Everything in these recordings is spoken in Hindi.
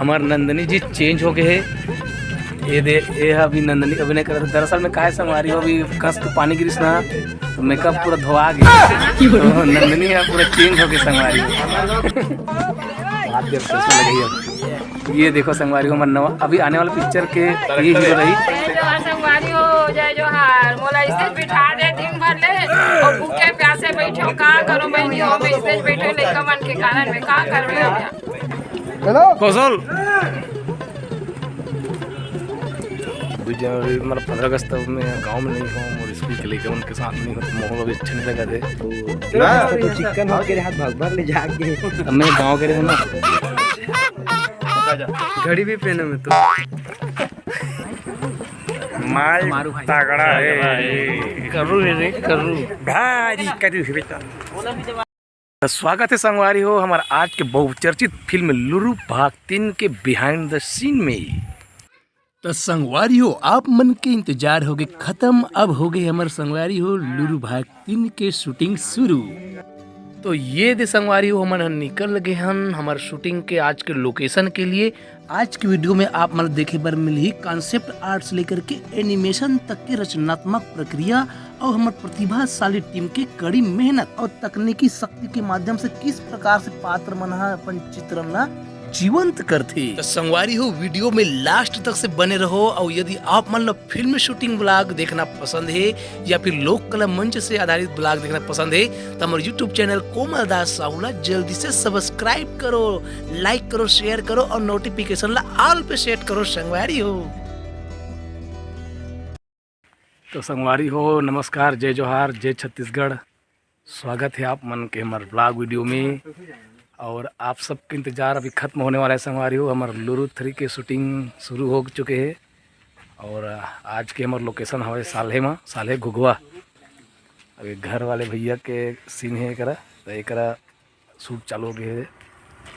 हमार नंदनी जी चेंज हो गए है। ये अभी नंदनी अभिनय कर दरअसल में काहे संगवारी हो अभी कस के पानी गिरिस ना तो मेकअप पूरा धोआ गया तो नंदनी है पूरा चेंज हो गई संगवारी हाथ देव कैसे लगी। ये देखो संगवारी हो नवा अभी आने वाले पिक्चर के ये हीरो रही। संगवारी हो जय जोहार मोला स्टेज बिठा दे दिन भर ले और भूखे प्यासे बैठो का करो बहनी हो मैं स्टेज बैठे लइका मन के कारण में का करबे हेलो कौशल मतलब 15 अगस्त में गांव में नहीं हूँ और स्कूल के लेकर उनके साथ नहीं हूँ तो माहौल अभी अच्छा नहीं लगा थे तो चिकन हो के हाथ भाग भर ले जाके अब मैं गाँव के रहे ना घड़ी भी पहने में तो माल तगड़ा है करू रे करू भारी करू बेटा। स्वागत है संगवारी हो हमारा आज के बहुचर्चित फिल्म लुरु भाग 3 के बिहाइंड द सीन में। तो संगवारी हो आप मन के इंतजार हो गए खत्म अब हो गए हमारे संगवारी हो लुरु भाग 3 के शूटिंग शुरू। तो ये दे संगवारी हो हमारे निकल गए हम हमारे शूटिंग के आज के लोकेशन के लिए। आज की वीडियो में आप मतलब देखे बर मिल ही कॉन्सेप्ट आर्ट से लेकर के एनिमेशन तक के रचनात्मक प्रक्रिया और हमारे प्रतिभाशाली टीम के कड़ी मेहनत और तकनीकी शक्ति के माध्यम से किस प्रकार से पात्र मना अपन चित्रण जीवंत करते। तो संगवारी हो वीडियो में लास्ट तक से बने रहो और यदि आप मतलब फिल्म शूटिंग ब्लॉग देखना पसंद है या फिर लोक कला मंच से आधारित ब्लॉग देखना पसंद है तो हमारे यूट्यूब चैनल कोमल दास साहुला जल्दी से सब्सक्राइब करो, लाइक करो, शेयर करो और नोटिफिकेशन ला ऑल पे सेट करो संगवारी हो। तो संगवारी हो नमस्कार, जय जोहार, जय छत्तीसगढ़। स्वागत है आप मन के हमारे ब्लॉग वीडियो में और आप सबके इंतज़ार अभी ख़त्म होने वाला है संगवारी हो। हमारे लुरु 3 के शूटिंग शुरू हो चुके हैं और आज के हमारे लोकेशन हमारे साल्हे घुघुआ। अभी घर वाले भैया के सीन है एकरा तो एकरा शूट चालू हो गए है,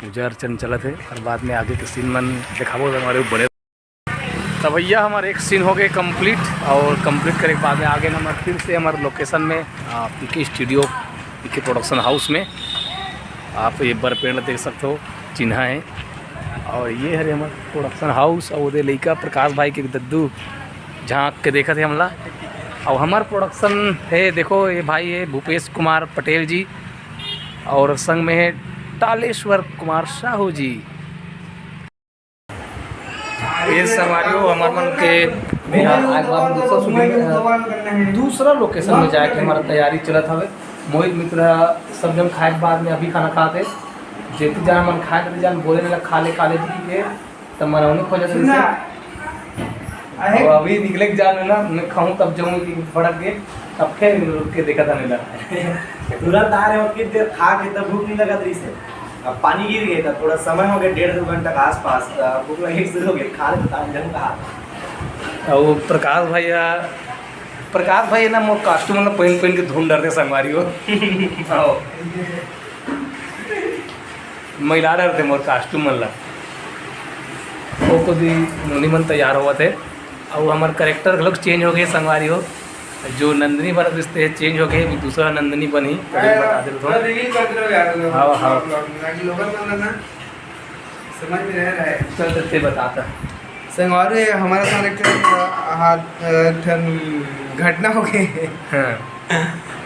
पूजा अर्चन चलत है और बाद में आगे के सीन मन दिखाबो हमारे बड़े। तो भैया हमारे एक सीन हो गए कंप्लीट और कंप्लीट करे के बाद में आगे हमारे फिर से हमारे लोकेशन में पीके स्टूडियो पीके प्रोडक्शन हाउस में आप ये बर पेड़ देख सकते हो चिन्हा है और ये है हमारा प्रोडक्शन हाउस और वो लड़का प्रकाश भाई के दद्दू झाँक के देखा थे हमला और हमारा प्रोडक्शन है। देखो ये भाई है भूपेश कुमार पटेल जी और संग में है टालेश्वर कुमार साहू जी। ये समारोह हमारे मन के दूसरा लोकेशन में जाके हमारा तैयारी चलत हवे। मोहित मित्र सब जन खाए के बाद में अभी खाना खाते जेती जान मन खाए तो जान बोले ना खा ले के तब मनौनी खोजे से और अभी निकले के जान ना मैं खाऊं तब जाऊं कि भड़क गए तब फिर रुक के देखा था नहीं लगा तुरंत आ रहे हो कि देर खा के तब भूख नहीं लगा से अब पानी गिर गया था थोड़ा समय हो गया 1.5-2 घंटा के आसपास भूख लगी शुरू हो गई खा ले तो जन कहा और प्रकाश भाई ना मोर कास्ट्यूम ना पहन के धूम डरते संगवारी हो महिला डरते मोर कास्ट्यूम मन ला वो खुद ही नोनी मन तैयार हुआ थे और हमारे करेक्टर लोग चेंज हो गए संगवारी हो। जो नंदनी बन रिश्ते है चेंज हो गए दूसरा नंदनी बनी बता दे थोड़ा। हाँ हाँ समझ में रह रहा है चल देते बताता संगवारी हमारा साथ एक घटना हो गई है। हाँ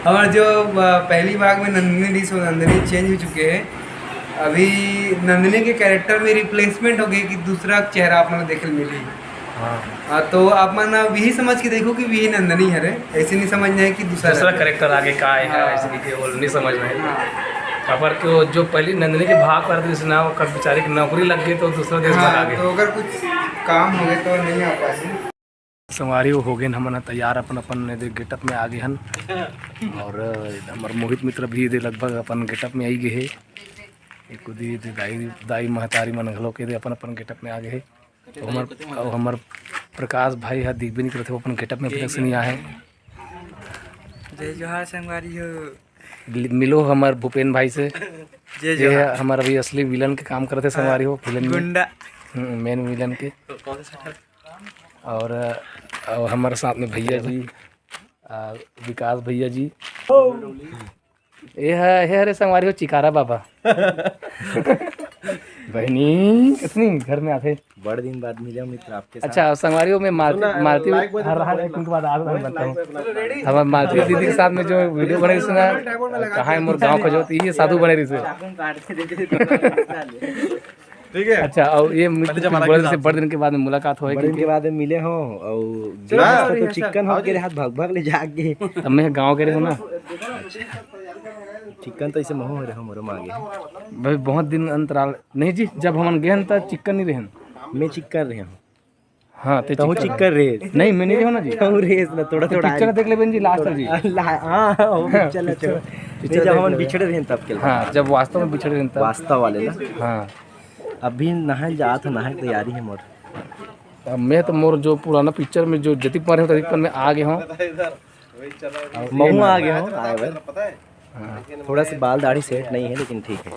हमारा जो पहली भाग में नंदिनी डिस नंदिनी चेंज हो चुके हैं। अभी नंदिनी के कैरेक्टर में रिप्लेसमेंट हो गई कि दूसरा चेहरा आप मन देखे मिली। हाँ तो आप मन वही समझ के देखो कि वही नंदिनी है, ऐसे नहीं समझना है कि दूसरा कैरेक्टर आगे का है। हाँ। ऐसे नहीं समझ में खबर को जो पहली नंदिनी के भाग पर थी ना वो बेचारी की नौकरी लग गई तो दूसरा देश में आ गए तो अगर कुछ काम हो गए तो नहीं आ पाए। संगवारी हो गए हम तैयार अपन गेटअप में आ गए हन और हमारे मोहित मित्र भी लगभग अपन गेटअप में आई गए है। एक दाई महतारी मन घलो के अपन गेटअप में आ गए है और हमार प्रकाश भाई है दिख भी नहीं करते अपन गेटअप में से नहीं आए। जय जोहार संगवारी हो मिलो हमारे भूपेन भाई से ये हमारा अभी असली विलन के काम करते संगवारी हो फिल्म गुंडा मेन विलन के और हमारे साथ में भैया जी विकास भैया जी ये है अरे संगवारी हो चिकारा बाबा बहनी कितनी घर में आते बड़े दिन बाद मिले मित्र आपके साथ। अच्छा संगवारियों में मालती हर रहा है उनके बाद आज मैं बताऊँ हम मालती दीदी के साथ में जो वीडियो बने रही ना कहाँ है मोर गाँव खजोती ये साधु बने रही ठीक है। अच्छा और ये बड़े दिन के बाद में मुलाकात हो बड़े दिन के बाद में मिले हो और तो चिकन हो के हाथ भाग भाग ले जाके तब मैं गाँव के रहे हो ना चिकन तो इसे महो हो रहे हो मोरो मांगे भाई बहुत दिन अंतराल नहीं जी जब हम गए तब चिकन नहीं रहे मैं चिकन रहे हूँ। हाँ तो चिकन रेस नहीं मैं नहीं रहा ना जी तो रेस ना थोड़ा थोड़ा पिक्चर देख ले बहन जी लास्ट जी हां चलो चलो जब हम बिछड़े रहे तब के हाँ जब वास्तव में बिछड़े रहे तब वास्तव वाले ना हाँ अभी नहा जात नहा की तैयारी है मोर। अब मैं तो मोर जो पुराना पिक्चर में जो जतिक पर में आ गया हूँ महू आ गया हूँ आए भाई थोड़ा सा बाल दाढ़ी सेट नहीं है लेकिन ठीक है।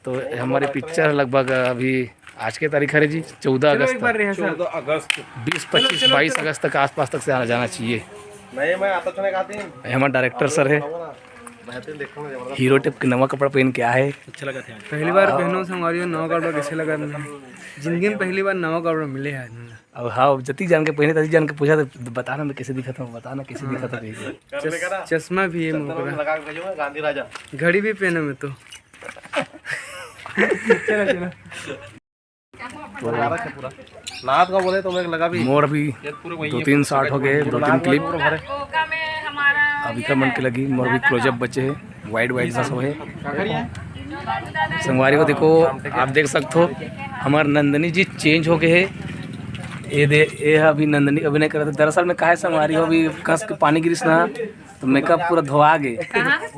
तो हमारी पिक्चर लगभग अभी आज के तारीख है जी 14 अगस्त 20 25 22 अगस्त तक आसपास तक से आना जाना चाहिए। हमारा डायरेक्टर सर है हीरो टिप के नवा कपड़ा पहन के आए अच्छा लगा था पहली बार पहनो संगवारी नवा कपड़ा कैसे लगा जिंदगी में पहली बार नवा कपड़ा मिले है। अब हाँ जति जान के पहने तभी जान के पूछा तो बताना मैं कैसे दिखा था बताना कैसे दिखा था चश्मा भी है गांधी राजा घड़ी भी पहना मैं तो नाथ का बोले तो मैं लगा भी मोर अभी 2-3 शॉट हो गए 2-3 क्लिप अभी का मन के लगी मोर भी क्लोजअप बचे है वाइड सा सब है। संगवारी को देखो आप देख सकते हो हमार नंदनी जी चेंज हो गए है ये अभी नंदनी अभिनय कर रहे थे दरअसल में कहा है संगवारी हो अभी कस के पानी गिरिस ना तो मेकअप पूरा धोआ गए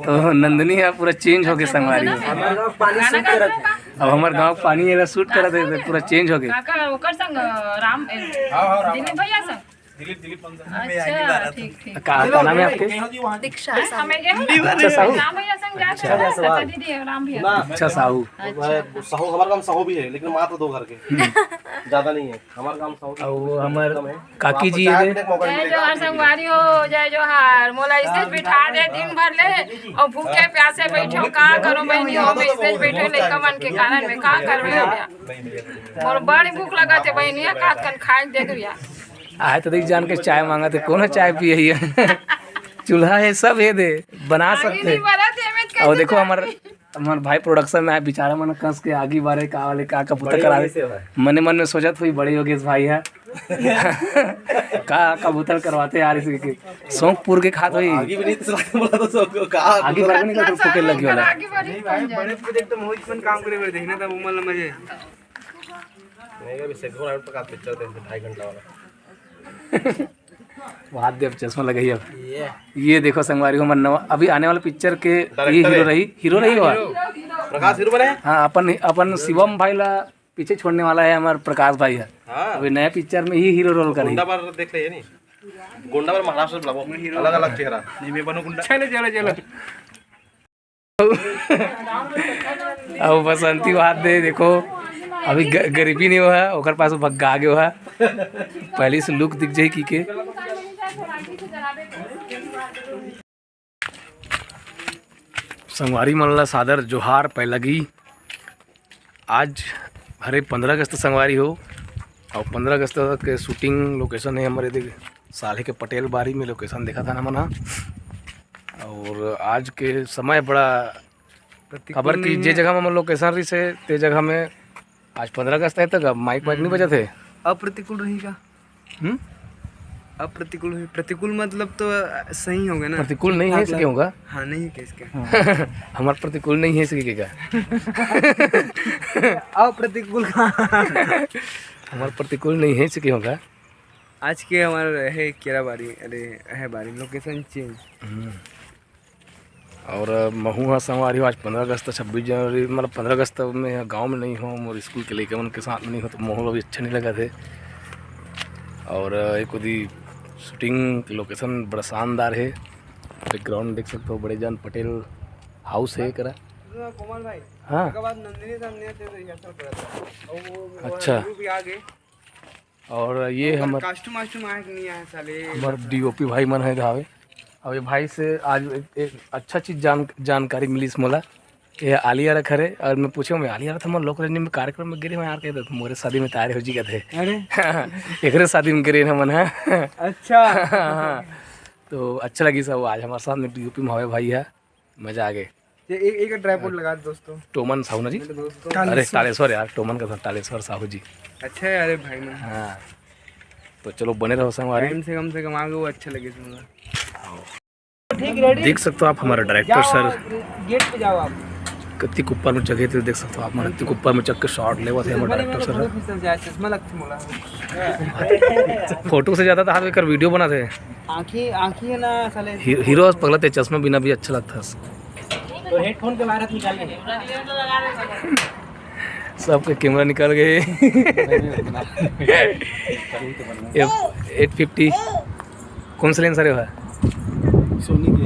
तो नंदनी है पूरा चेंज हो गए संगवारी अब हमारे गाँव पानी शूट कर रहे थे पूरा चेंज हो गए अच्छा ठीक ठीक का नाम है आपके दीक्षा साहू अच्छा साहू राम भैया संग जा दीदी राम भैया अच्छा साहू साहू हमारा काम साहू भी है लेकिन मात्र 2 घर के ज्यादा नहीं है हमारा काम साहू और हमारे काकी जी है जय जोहार संगवारी हो जय जोहार मोला स्टेज बिठा दे दिन भर ले और भूखे प्यासे बैठो का करो बहनी हो मैं स्टेज बैठे लइका मन के कारण में का करबे भैया मोर बड़ी भूख लगा थे बहनिया का कन खाए दे दिया आए तो देख जान के चाय मांगा थे कौन चाय पिए है चूल्हा है सब है दे बना सकते और देखो हमारे भाई प्रोडक्शन में आए बेचारा मन कस के आगे बारे का वाले का कबूतर करा दे मन में सोचत हुई बड़े योगेश भाई है का कबूतर करवाते यार इसके शौकपुर के खात हुई आगे बारे नहीं का फुके लगी वाला बड़े प्रोजेक्ट तो मोहित पण काम करे देखना था वो मतलब मजे नहीं अभी सेकंड राउंड पर का पिक्चर थे 2.5 घंटा वाला वहां देव चश्मा लगाई अब ये देखो संगवारी को मन अभी आने वाले पिक्चर के ये हीरो रही हुआ प्रकाश हीरो बने हाँ अपन शिवम भाई ला पीछे छोड़ने वाला है हमारे प्रकाश भाई है अभी नया पिक्चर में ही हीरो रोल करेंगे गुंडा पर देख ले नहीं गुंडा पर महाराष्ट्र बुलाओ अलग अलग चेहरा नहीं मैं बनूं गुंडा चलो अब बसंती बात दे देखो अभी गरीबी नहीं हुआ ओकर पास भग्गा आगे हुआ पहले से लुक दिख जाए की के संगवारी मल्ला सादर जोहार पैलगी आज हरे 15 अगस्त संगवारी हो और 15 अगस्त के शूटिंग लोकेशन है हमारे देख साले के पटेल बारी में लोकेशन देखा था ना मना और आज के समय बड़ा खबर की जे जगह में लोकेशन रही से ते जगह में आज 15 अगस्त है तक माइक नहीं बजा थे अप्रतिकूल रहेगा अप्रतिकूल है प्रतिकूल मतलब तो सही होगा ना प्रतिकूल नहीं है इसके होगा हाँ नहीं है इसके हमारा प्रतिकूल नहीं है इसके क्या अप्रतिकूल हमारा प्रतिकूल नहीं है इसके होगा आज के हमारा है केरा बारी अरे है बारी लोकेशन चेंज और महुआ संगवारी हो आज 15 अगस्त 26 जनवरी मतलब 15 अगस्त में गांव में नहीं हो और स्कूल के लेकर उनके साथ नहीं हो तो माहौल अभी अच्छा नहीं लगा थे और एक उदी शूटिंग लोकेशन बड़ा शानदार है बैकग्राउंड देख सकते हो बड़े जान पटेल हाउस है करा कोमल भाई हाँ नंदिनी सामने थे रिहर्सल करा था अच्छा और ये हमारे कास्ट्यूम वास्ट्यूम आए कि नहीं आए साले हमारे डीओपी भाई मन है धावे और ये भाई से आज एक अच्छा चीज़ जानकारी मिली इस मोला ये आलिया रख रहे और मैं पूछूँ मैं आलिया था मैं लोक रंजनी में कार्यक्रम में गिरे मैं यार कहते तो मोरे शादी में तैयार हो जी गए थे अरे एक शादी में गिरे ना मन है अच्छा तो अच्छा लगी सब आज हमारे साथ में यूपी में हवे भाई है मजा आ गए। ये एक ट्राइपॉड लगा दो दोस्तों। टोमन साहू ना जी दोस्तों अरे टालेश्वर यार टोमन का था टालेश्वर साहू जी। अच्छा है अरे भाई ना हाँ तो चलो बने रहो संगवारी कम से कम आगे वो अच्छा लगे सुनना। देख सकते हो आप हमारे डायरेक्टर सर गेट पे जाओ आप। कत्ती ऊपर में जगह थे देख सकते हो आप कत्ती ऊपर में चक के शॉट लेवा थे हमारे डायरेक्टर सर चश्मा लगती मोला फोटो से ज़्यादा तो हाथ कर वीडियो बनाते आँखी है ना साले। हीरो पगला थे चश्मा बिना भी अच्छा लगता है तो हेडफोन के बाहर निकाल के सबके कैमरा निकल गए 850 कौन सा लेंस अरे है सोनी के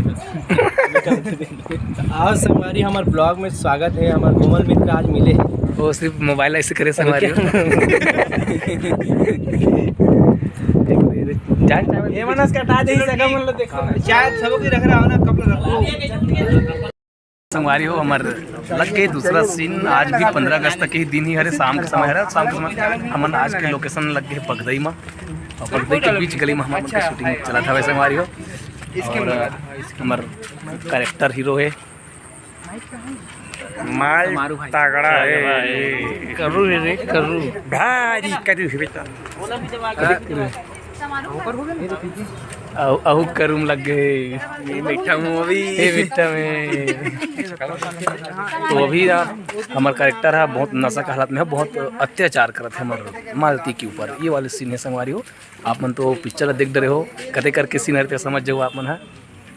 आज संगवारी हमारे ब्लॉग में स्वागत है। हमारे कोमल मित्र आज मिले वो सिर्फ मोबाइल ऐसे करे संगवारी ये मनस का हटा दे सका मन लो देखो चाय सबो की रख रहा हो ना कब रखो संगवारी हो हमारे लग गए दूसरा सीन। आज भी 15 अगस्त तक ही दिन ही हरे शाम के समय है शाम के समय हम आज के लोकेशन लग गए पगदई में और पगदई के बीच गली में हमारे शूटिंग चला था वैसे हमारी हो और हमारे कैरेक्टर हीरो है माल तगड़ा है करू रे करू भारी करू बेटा अहू करूम लग गए मीठा मूवी मीठा में तो अभी हमारा कैरेक्टर है बहुत नशा के हालत में है बहुत अत्याचार करते हैं हमारे मालती के ऊपर ये वाले सीन है संगवारी हो आप मन तो पिक्चर देख डरे हो कते करके सीन रहते समझ जाओ आप मन है।